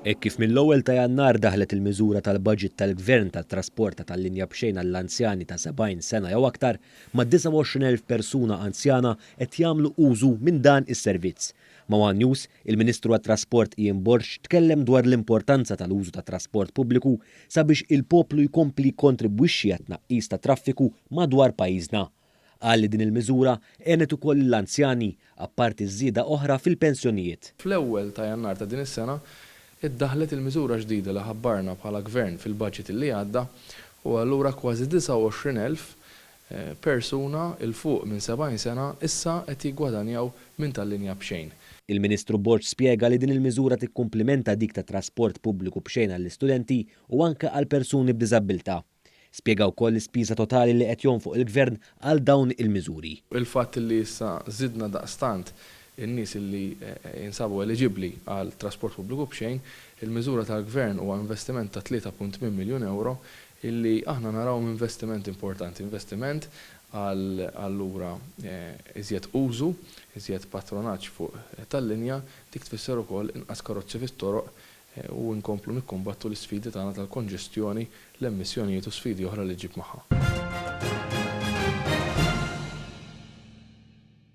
Kif mill-ewwel ta' Jannar daħlet il-miżura tal-budget tal-Gvern tat-trasport tal-linja b'xejn għall-anzjani ta' 70 sena jew aktar ma' 29,000 persuna anzjana qed jagħmlu użu minn dan is-servizz. Ma' One News, il-Ministru għat-Trasport Ian Borch tkellem dwar l-importanza tal-użu tat trasport pubbliku sabiex il-poplu jkompli jkontribwixxi għat-tnaqqis ta' traffiku madwar pajjiżna. Qal li din il-miżura għenet ukoll l-anzjani apparti żieda oħra fil-pensjonijiet. Fl-ewwel ta' Jannar ta' din is-sena iddaħlet il-miżura ġdida li ħabbarna bħala gvern fil-budget li għadda u allura kważi 29,000 persuna il fuq minn 70 sena issa qed jiggwadanjaw minn tal-linja b'xejn. Il-Ministru Borch spjega li din il-miżura tikkumplimenta dik ta' trasport pubbliku b'xejn għall-istudenti u anke għal persuni b'diżabilità. Spjega wkoll l-ispiża totali li qed jonfoq il-Gvern għal dawn il-miżuri. Il-fatt li issa żidna daqstant in-nies li jinsabu eligibbli għal trasport pubbliku b'xejn, il-miżura tal-Gvern huwa investiment ta' 3.8 miljun euro illi aħna naraw investiment importanti, investiment allura iżjed użu, iżjed patronaġġ fuq tal-linja, dik tfisser ukoll inqas karozzi fit-toroq u nkomplu nikkombattu l-isfidi tagħna tal-konġestjoni, l-emissjonijiet u sfidi oħra li ġib magħha.